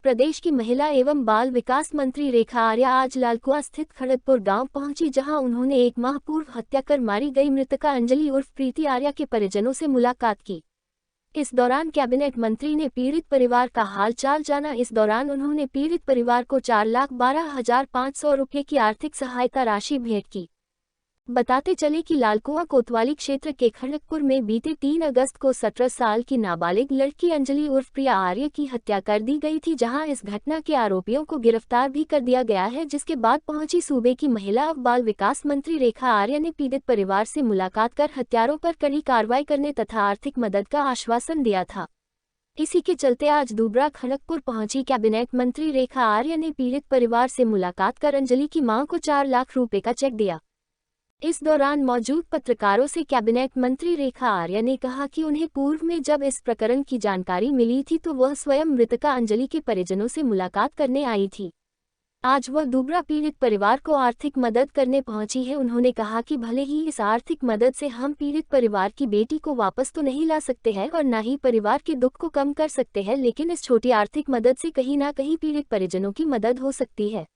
प्रदेश की महिला एवं बाल विकास मंत्री रेखा आर्या आज लालकुआं स्थित खड़गपुर गांव पहुंची, जहां उन्होंने 1 माह पूर्व हत्या कर मारी गई मृतका अंजलि उर्फ प्रीति आर्या के परिजनों से मुलाकात की। इस दौरान कैबिनेट मंत्री ने पीड़ित परिवार का हालचाल जाना। इस दौरान उन्होंने पीड़ित परिवार को 4,12,500 रुपये की आर्थिक सहायता राशि भेंट की। बताते चले कि लालकुआं कोतवाली क्षेत्र के खड़गपुर में बीते 3 अगस्त को 17 साल की नाबालिग लड़की अंजलि उर्फ प्रिया आर्य की हत्या कर दी गई थी, जहां इस घटना के आरोपियों को गिरफ्तार भी कर दिया गया है। जिसके बाद पहुंची सूबे की महिला और बाल विकास मंत्री रेखा आर्य ने पीड़ित परिवार से मुलाकात कर हत्यारों पर कड़ी कार्रवाई करने तथा आर्थिक मदद का आश्वासन दिया था। इसी के चलते आज दुबरा खड़गपुर पहुंची कैबिनेट मंत्री रेखा आर्य ने पीड़ित परिवार से मुलाकात कर अंजलि की मां को 4 लाख रुपए का चेक दिया। इस दौरान मौजूद पत्रकारों से कैबिनेट मंत्री रेखा आर्य ने कहा कि उन्हें पूर्व में जब इस प्रकरण की जानकारी मिली थी तो वह स्वयं मृतका अंजलि के परिजनों से मुलाकात करने आई थी। आज वह दुबरा पीड़ित परिवार को आर्थिक मदद करने पहुंची है। उन्होंने कहा कि भले ही इस आर्थिक मदद से हम पीड़ित परिवार की बेटी को वापस तो नहीं ला सकते हैं और न ही परिवार के दुख को कम कर सकते हैं, लेकिन इस छोटी आर्थिक मदद से कहीं ना कहीं पीड़ित परिजनों की मदद हो सकती है।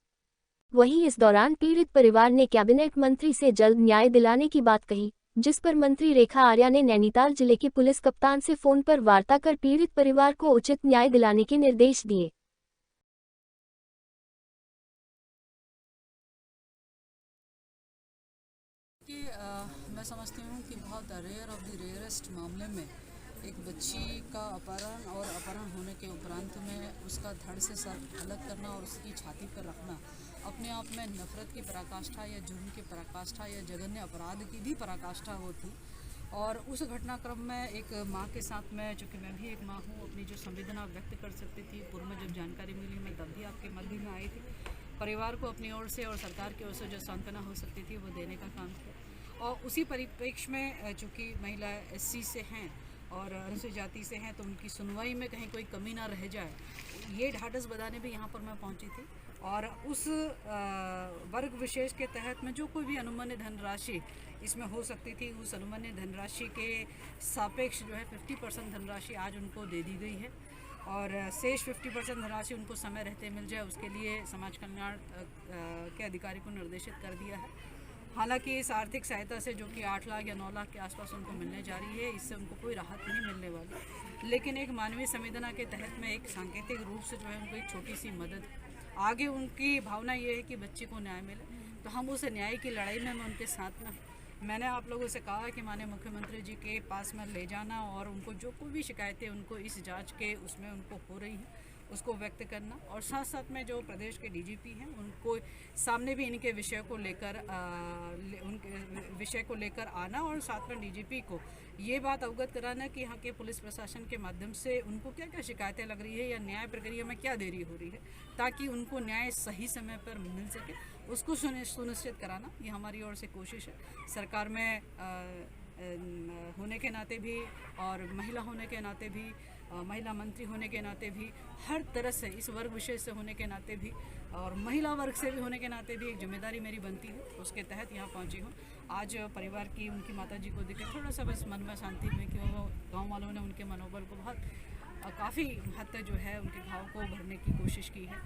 वहीं इस दौरान पीड़ित परिवार ने कैबिनेट मंत्री से जल्द न्याय दिलाने की बात कही, जिस पर मंत्री रेखा आर्या ने नैनीताल जिले के पुलिस कप्तान से फोन पर वार्ता कर पीड़ित परिवार को उचित न्याय दिलाने के निर्देश दिए। मैं समझती हूँ कि बहुत रेयर ऑफ द रेयरेस्ट मामले में एक बच्ची का अपहरण होने के उपरांत में उसका धड़ से सर अलग करना और उसकी छाती पर रखना अपने आप में नफरत की पराकाष्ठा या जुर्म की पराकाष्ठा या जघन्य अपराध की भी पराकाष्ठा होती। और उस घटनाक्रम में एक माँ के साथ में, चूँकि मैं भी एक माँ हूँ, अपनी जो संवेदना व्यक्त कर सकती थी। पूर्व में जब जानकारी मिली मैं तब भी आपके मध्य में आई थी। परिवार को अपनी ओर से और सरकार की ओर से जो सांत्वना हो सकती थी वो देने का काम किया। और उसी परिप्रेक्ष्य में चूँकि महिला SC से हैं और अनुसूचित जाति से हैं तो उनकी सुनवाई में कहीं कोई कमी ना रह जाए, ये ढाढ़स बधाने भी यहाँ पर मैं पहुँची थी। और उस वर्ग विशेष के तहत में जो कोई भी अनुमानित धनराशि इसमें हो सकती थी, उस अनुमानित धनराशि के सापेक्ष जो है 50% धनराशि आज उनको दे दी गई है और शेष 50% धनराशि उनको समय रहते मिल जाए, उसके लिए समाज कल्याण के अधिकारी को निर्देशित कर दिया है। हालांकि इस आर्थिक सहायता से जो कि 8 लाख या 9 लाख के आसपास उनको मिलने जा रही है, इससे उनको कोई राहत नहीं मिलने वाली, लेकिन एक मानवीय संवेदना के तहत में एक सांकेतिक रूप से जो है उनको एक छोटी सी मदद, आगे उनकी भावना ये है कि बच्ची को न्याय मिले, तो हम उस न्याय की लड़ाई में मैं उनके साथ में। मैंने आप लोगों से कहा कि माननीय मुख्यमंत्री जी के पास में ले जाना और उनको जो कोई भी शिकायतें उनको इस जांच के उसमें उनको हो रही हैं उसको व्यक्त करना, और साथ साथ में जो प्रदेश के DGP हैं उनको सामने भी इनके विषय को लेकर आना और साथ में DGP को ये बात अवगत कराना कि यहाँ के पुलिस प्रशासन के माध्यम से उनको क्या क्या शिकायतें लग रही है या न्याय प्रक्रिया में क्या देरी हो रही है, ताकि उनको न्याय सही समय पर मिल सके, उसको सुनिश्चित कराना ये हमारी ओर से कोशिश है। सरकार में होने के नाते भी और महिला होने के नाते भी, महिला मंत्री होने के नाते भी, हर तरह से इस वर्ग विशेष से होने के नाते भी और महिला वर्ग से भी होने के नाते भी एक जिम्मेदारी मेरी बनती है, उसके तहत यहाँ पहुँची हूँ। आज परिवार की उनकी माताजी को देखे थोड़ा सा बस मन में शांति हुई कि वो गाँव वालों ने उनके मनोबल को बहुत काफ़ी हद तक जो है उनके घाव को भरने की कोशिश की है।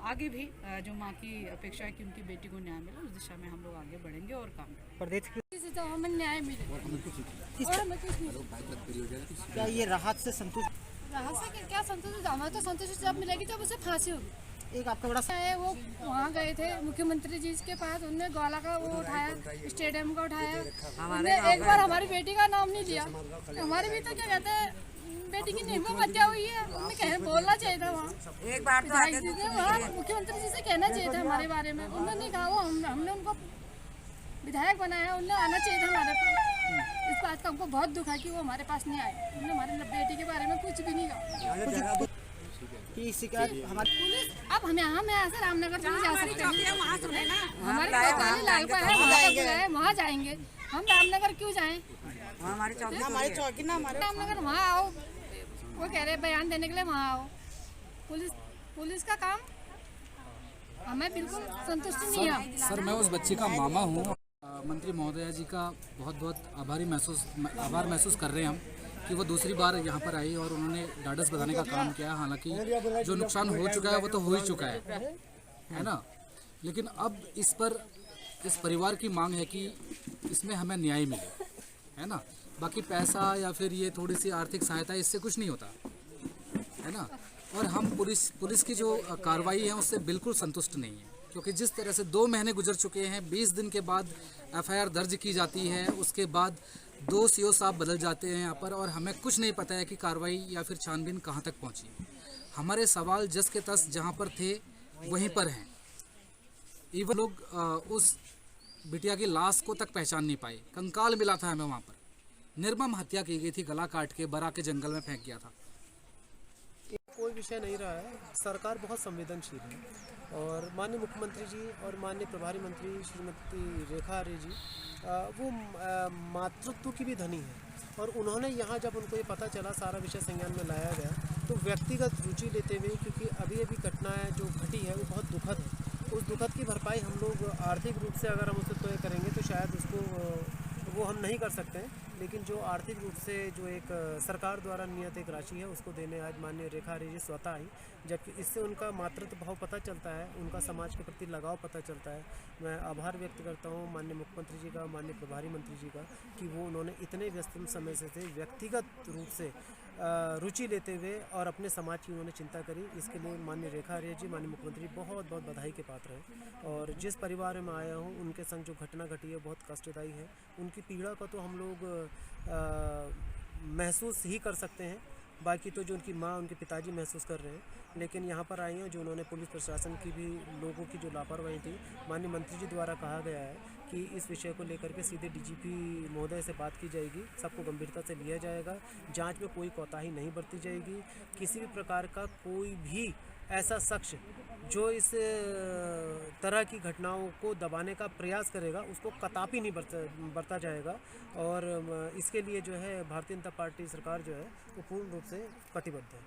आगे भी जो माँ की अपेक्षा है कि उनकी बेटी को न्याय मिले, उस दिशा में हम लोग आगे बढ़ेंगे और काम करेंगे। तो हमें न्याय मिले और हमें क्या ये राहत से संतुष्ट? राहत से क्या संतुष्ट? हमें तो संतुष्ट जब मिलेगी जब उसे फांसी होगी। एक आपका बड़ा है वो वहाँ गए थे मुख्यमंत्री जी के पास, उनने ग्वाला का वो उठाया, स्टेडियम का उठाया, उनने एक बार हमारी बेटी का नाम नहीं लिया। हमारी भी तो क्या कहते हैं बेटी की निर्मम हत्या हुई है, उन्हें बोलना चाहिए था वहाँ, एक बार वहाँ मुख्यमंत्री जी से कहना चाहिए था हमारे बारे में। उन्होंने नहीं कहा, वो हमने उनको विधायक बनाया, उन्हें आना चाहिए था हमारे पास। इस बात का हमको बहुत दुख है कि वो हमारे पास नहीं आए, उन्होंने हमारे बेटी के बारे में कुछ भी नहीं कहा। शिकायत हमारी पुलिस अब हम यहाँ से रामनगर नहीं जा सकते, हमारे लालका है वहाँ जाएंगे, हम रामनगर क्यों जाएं? हमारी चौकी ना हमारे रामनगर वहाँ आओ, वो कह रहे बयान देने के लिए वहाँ आओ। पुलिस का काम हमें बिल्कुल संतुष्ट नहीं है। सर मैं उस बच्ची का मामा हूँ। मंत्री महोदया जी का बहुत बहुत आभार महसूस कर रहे हैं हम कि वो दूसरी बार यहाँ पर आई और उन्होंने ढाढ़स बधाने का काम किया। हालांकि जो नुकसान हो चुका है वो तो हो ही चुका है ना। लेकिन अब इस पर इस परिवार की मांग है कि इसमें हमें न्याय मिले, है ना। बाकी पैसा या फिर ये थोड़ी सी आर्थिक सहायता इससे कुछ नहीं होता, है ना। और हम पुलिस की जो कार्रवाई है उससे बिल्कुल संतुष्ट नहीं है, क्योंकि जिस तरह से 2 महीने गुजर चुके हैं, 20 दिन के बाद एफआईआर दर्ज की जाती है, उसके बाद 2 सीओ साहब बदल जाते हैं यहाँ पर, और हमें कुछ नहीं पता है कि कार्रवाई या फिर छानबीन कहाँ तक पहुँची। हमारे सवाल जस के तस जहाँ पर थे वहीं पर हैं। इवन लोग उस बिटिया की लाश को तक पहचान नहीं पाए। कंकाल मिला था हमें वहाँ पर, निर्मम हत्या की गई थी, गला काट के बरा के जंगल में फेंक गया था। कोई विषय नहीं रहा है। सरकार बहुत संवेदनशील है और माननीय मुख्यमंत्री जी और माननीय प्रभारी मंत्री श्रीमती रेखा आर्य जी वो मातृत्व की भी धनी है, और उन्होंने यहाँ जब उनको ये पता चला, सारा विषय संज्ञान में लाया गया, तो व्यक्तिगत रुचि लेते हुए, क्योंकि अभी घटनाएं जो घटी है वो बहुत दुखद है, उस दुखद की भरपाई हम लोग आर्थिक रूप से अगर हम उसे तय करेंगे तो शायद उसको वो हम नहीं कर सकते हैं, लेकिन जो आर्थिक रूप से जो एक सरकार द्वारा नियत एक राशि है उसको देने आज माननीय रेखा आर्य जी स्वतः आई, जबकि इससे उनका मातृत्व भाव पता चलता है, उनका समाज के प्रति लगाव पता चलता है। मैं आभार व्यक्त करता हूँ माननीय मुख्यमंत्री जी का, माननीय प्रभारी मंत्री जी का, कि वो उन्होंने इतने व्यस्त समय से व्यक्तिगत रूप से रुचि लेते हुए और अपने समाज की उन्होंने चिंता करी। इसके लिए माननीय रेखा आर्य जी, माननीय मुख्यमंत्री बहुत बहुत बधाई के पात्र हैं। और जिस परिवार में मैं आया हूँ उनके संग जो घटना घटी है बहुत कष्टदायी है। उनकी पीड़ा को तो हम लोग महसूस ही कर सकते हैं, बाकी तो जो उनकी माँ, उनके पिताजी महसूस कर रहे हैं। लेकिन यहाँ पर आए हैं जो उन्होंने पुलिस प्रशासन की भी, लोगों की जो लापरवाही थी, माननीय मंत्री जी द्वारा कहा गया है कि इस विषय को लेकर के सीधे डीजीपी महोदय से बात की जाएगी, सबको गंभीरता से लिया जाएगा, जांच में कोई कोताही नहीं बरती जाएगी। किसी भी प्रकार का कोई भी ऐसा शख्स जो इस तरह की घटनाओं को दबाने का प्रयास करेगा उसको कतई नहीं बरता जाएगा। और इसके लिए जो है भारतीय जनता पार्टी सरकार जो है वो पूर्ण रूप से कटिबद्ध है।